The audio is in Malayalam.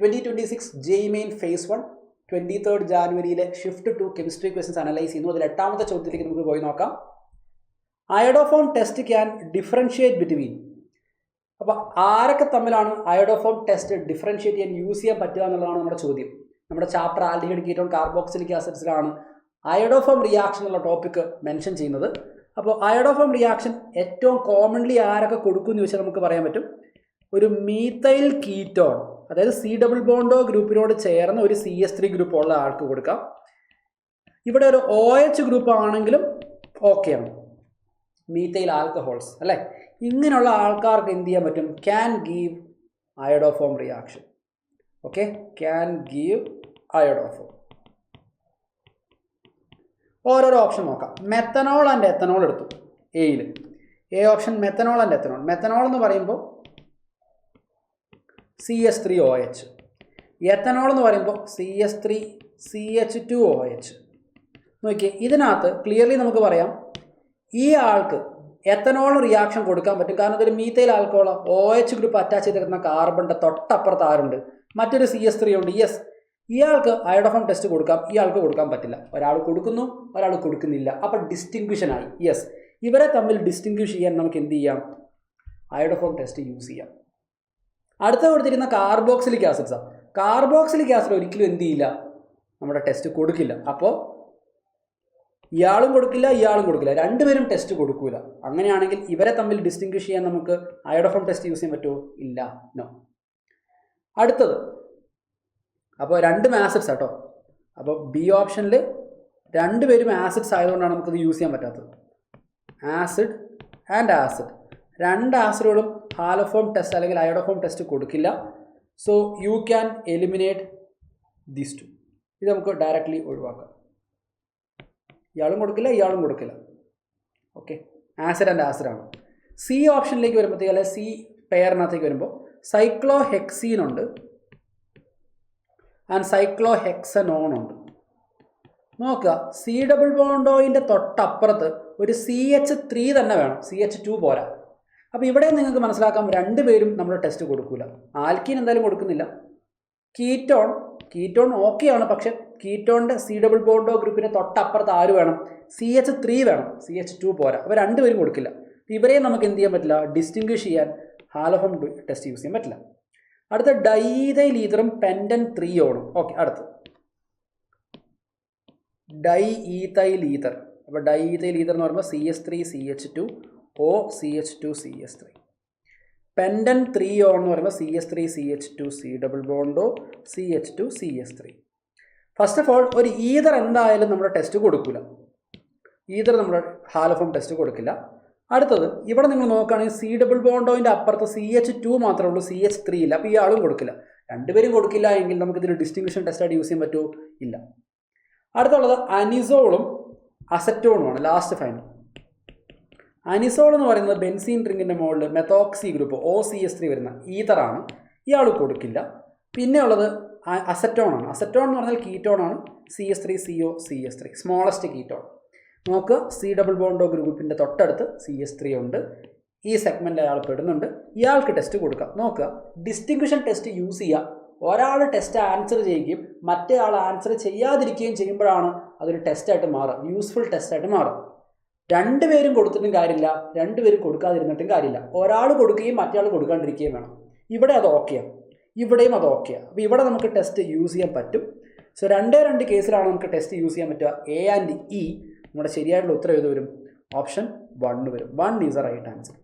2026 JEE Main Phase 1 23rd ജാനുവരിയിലെ shift two chemistry questions analyse ചെയ്യുന്നു. അതിൽ 8ാമത്തെ ചോദ്യത്തിലേക്ക് നമുക്ക് പോയി നോക്കാം. Iodoform test can differentiate between. അപ്പോൾ ആരൊക്കെ തമ്മിലാണ് അയോഡോഫോം ടെസ്റ്റ് ഡിഫറൻഷിയേറ്റ് ചെയ്യാൻ യൂസ് ചെയ്യാൻ പറ്റുക എന്നുള്ളതാണ് നമ്മുടെ ചോദ്യം. നമ്മുടെ ചാപ്റ്റർ ആൽഡിഹൈഡ് കീറ്റോൺ കാർബോക്സിലിക് ആസിഡ്സിലാണ് അയോഡോഫോം റിയാക്ഷൻ എന്നുള്ള ടോപ്പിക്ക് മെൻഷൻ ചെയ്യുന്നത്. അപ്പോൾ അയോഡോഫോം റിയാക്ഷൻ ഏറ്റവും കോമൺലി ആരൊക്കെ കൊടുക്കുമെന്ന് ചോദിച്ചാൽ നമുക്ക് പറയാൻ പറ്റും. ഒരു മീത്തൈൽ കീറ്റോൺ, അതായത് സി ഡബിൾ ബോണ്ടോ ഗ്രൂപ്പിനോട് ചേർന്ന് ഒരു CH3 ഗ്രൂപ്പ് ഉള്ള ആൾക്ക് കൊടുക്കാം. ഇവിടെ ഒരു OH ഗ്രൂപ്പ് ആണെങ്കിലും ഓക്കെയാണ്. മീത്തൈൽ ആൽക്കഹോൾസ് അല്ലേ, ഇങ്ങനെയുള്ള ആൾക്കാർക്ക് എന്ത് ചെയ്യാൻ പറ്റും? Can give iodoform reaction. Okay, can give iodoform. ഓരോരോ ഓപ്ഷൻ നോക്കാം. മെത്തനോൾ ആൻഡ് എത്തനോൾ എടുത്തു. എയിൽ A option methanol and ethanol. Methanol എന്ന് പറയുമ്പോൾ CH3OH, എത്തനോൾ എന്ന് പറയുമ്പോൾ CH3CH2OH. നോക്കിയേ, ഇതിനകത്ത് ക്ലിയർലി നമുക്ക് പറയാം ഈ ആൾക്ക് എത്തനോൾ റിയാക്ഷൻ കൊടുക്കാൻ പറ്റും. കാരണം ഇതൊരു methyl alcohol, OH group attach ചെയ്തിരിക്കുന്ന കാർബണിൻ്റെ തൊട്ടപ്പുറത്ത് ആരുണ്ട്? മറ്റൊരു CH3 ഉണ്ട്. യെസ്, ഇയാൾക്ക് അയോഡോഫോം ടെസ്റ്റ് കൊടുക്കാം, ഇയാൾക്ക് കൊടുക്കാൻ പറ്റില്ല. ഒരാൾ കൊടുക്കുന്നു, ഒരാൾ കൊടുക്കുന്നില്ല. അപ്പോൾ ഡിസ്റ്റിങ്വിഷനായി. യെസ്, ഇവരെ തമ്മിൽ ഡിസ്റ്റിങ്വിഷ് ചെയ്യാൻ നമുക്ക് എന്ത് ചെയ്യാം? അയോഡോഫോം ടെസ്റ്റ് യൂസ് ചെയ്യാം. അടുത്ത കൊടുത്തിരിക്കുന്ന കാർബോക്സിലിക് ആസിഡ്സാണ്. കാർബോക്സിലിക് ആസിഡ് ഒരിക്കലും എന്ത് ചെയ്യില്ല, നമ്മുടെ ടെസ്റ്റ് കൊടുക്കില്ല. അപ്പോൾ ഇയാളും കൊടുക്കില്ല, ഇയാളും കൊടുക്കില്ല, രണ്ടുപേരും ടെസ്റ്റ് കൊടുക്കില്ല. അങ്ങനെയാണെങ്കിൽ ഇവരെ തമ്മിൽ ഡിസ്റ്റിങ്വിഷ് ചെയ്യാൻ നമുക്ക് അയോഡോഫോം ടെസ്റ്റ് യൂസ് ചെയ്യാൻ പറ്റുമോ? ഇല്ല, നോ. അടുത്തത്, അപ്പോൾ രണ്ടും ആസിഡ്സ് ആട്ടോ. അപ്പോൾ ബി ഓപ്ഷനിൽ രണ്ടുപേരും ആസിഡ്സ് ആയതുകൊണ്ടാണ് നമുക്കത് യൂസ് ചെയ്യാൻ പറ്റാത്തത്. ആസിഡ് ആൻഡ് ആസിഡ്, രണ്ട് ആസിഡുകളും ഹാലോഫോം ടെസ്റ്റ് അല്ലെങ്കിൽ അയോഡോഫോം ടെസ്റ്റ് കൊടുക്കില്ല. So you can eliminate these two. ഇത് നമുക്ക് ഡയറക്റ്റ്ലി ഒഴിവാക്കാം. ഇയാളും കൊടുക്കില്ല, ഇയാളും കൊടുക്കില്ല. ഓക്കെ, ആസിഡ് ആൻഡ് ആസിഡാണ്. സി ഓപ്ഷനിലേക്ക് വരുമ്പോഴത്തേക്ക്, അല്ലെങ്കിൽ സി പെയറിനകത്തേക്ക് വരുമ്പോൾ സൈക്ലോഹെക്സീൻ ഉണ്ട് ആൻഡ് സൈക്ലോഹെക്സനോൺ ഉണ്ട്. നോക്കുക, സി ഡബിൾ ബോണ്ടോയിൻ്റെ തൊട്ടപ്പുറത്ത് ഒരു CH3 തന്നെ വേണം, CH2 പോരാ. അപ്പോൾ ഇവിടെ നിങ്ങൾക്ക് മനസ്സിലാക്കാം രണ്ടുപേരും നമ്മൾ ടെസ്റ്റ് കൊടുക്കില്ല. ആൽക്കീൻ എന്തായാലും കൊടുക്കുന്നില്ല. കീറ്റോൺ ഓക്കെയാണ്, പക്ഷെ കീറ്റോണിൻ്റെ സി ഡബിൾ ബോണ്ടോ ഗ്രൂപ്പിൻ്റെ തൊട്ടപ്പുറത്ത് ആര് വേണം? CH3 വേണം, CH2 പോരാ. അപ്പോൾ രണ്ടുപേരും കൊടുക്കില്ല. ഇവരെ നമുക്ക് എന്ത് ചെയ്യാൻ പറ്റില്ല? ഡിസ്റ്റിങ്വിഷ് ചെയ്യാൻ ഹാലോഫോം ടെസ്റ്റ് യൂസ് ചെയ്യാൻ പറ്റില്ല. അടുത്ത ഡൈതൈൽ ഈതറും പെൻഡൻ 3ഓണും. ഓക്കെ, അടുത്ത് ഡൈഈതൈൽ ഈതർ. അപ്പോൾ ഡൈഈതൈൽ ഈതർ എന്ന് പറയുമ്പോൾ CH3CH2 OCH2CH3. പെൻഡൻ 3O എന്ന് പറയുമ്പോൾ CH3CH2 C ഡബിൾ ബോണ്ടോ CH2CH3. ഫസ്റ്റ് ഓഫ് ഓൾ, ഒരു ഈതർ എന്തായാലും നമ്മുടെ ടെസ്റ്റ് കൊടുക്കില്ല. ഈതർ നമ്മുടെ ഹാലോഫോം ടെസ്റ്റ് കൊടുക്കില്ല. അടുത്തത്, ഇവിടെ നിങ്ങൾ നോക്കുകയാണെങ്കിൽ സി ഡബിൾ ബോണ്ടോയിൻ്റെ അപ്പുറത്ത് CH2 മാത്രമേ ഉള്ളൂ, CH3 ഇല്ല. അപ്പോൾ ഇയാളും കൊടുക്കില്ല. രണ്ടുപേരും കൊടുക്കില്ല എങ്കിൽ നമുക്കിതിൽ ഡിസ്റ്റിങ്വിഷൻ ടെസ്റ്റായിട്ട് യൂസ് ചെയ്യാൻ പറ്റുമോ? ഇല്ല. അടുത്തുള്ളത് അനിസോളും അസറ്റോണുമാണ്. Last final. അനിസോൾ എന്ന് പറയുന്നത് ബെൻസീൻ റിങ്ങിൻ്റെ മുകളിൽ മെത്തോക്സി ഗ്രൂപ്പ് OCH3 വരുന്ന ഈതറാണ്. ഇയാൾ കൊടുക്കില്ല. പിന്നെ ഉള്ളത് അസറ്റോണാണ്. അസറ്റോൺ എന്ന് പറഞ്ഞാൽ കീറ്റോണാണ്. CH3COCH3, smallest ketone. നോക്കുക, സി ഡബിൾ ബോണ്ടോ ഗ്രൂപ്പിൻ്റെ തൊട്ടടുത്ത് CH3 ഉണ്ട്. ഈ സെഗ്മെൻറ്റിൽ അയാൾ പെടുന്നുണ്ട്. ഇയാൾക്ക് ടെസ്റ്റ് കൊടുക്കാം. നോക്കുക, ഡിസ്റ്റിങ്വിഷൻ ടെസ്റ്റ് യൂസ് ചെയ്യുക. ഒരാൾ ടെസ്റ്റ് ആൻസർ ചെയ്യുകയും മറ്റേ ആൾ ആൻസർ ചെയ്യാതിരിക്കുകയും ചെയ്യുമ്പോഴാണ് അതൊരു ടെസ്റ്റായിട്ട് മാറുക, യൂസ്ഫുൾ ടെസ്റ്റായിട്ട് മാറുക. രണ്ടുപേരും കൊടുത്തിട്ടും കാര്യമില്ല, രണ്ടുപേരും കൊടുക്കാതിരുന്നിട്ടും കാര്യമില്ല. ഒരാൾ കൊടുക്കുകയും മറ്റേ ആൾ കൊടുക്കാണ്ടിരിക്കുകയും വേണം. ഇവിടെ അത് ഓക്കെയാണ്, ഇവിടെയും അത് ഓക്കെയാണ്. അപ്പോൾ ഇവിടെ നമുക്ക് ടെസ്റ്റ് യൂസ് ചെയ്യാൻ പറ്റും. സോ രണ്ട് കേസിലാണ് നമുക്ക് ടെസ്റ്റ് യൂസ് ചെയ്യാൻ പറ്റുക. A and E. നമ്മുടെ ശരിയായിട്ടുള്ള ഉത്തരം ഏത് വരും? ഓപ്ഷൻ 1 വരും. 1 ഈസ് എ റൈറ്റ് ആൻസർ.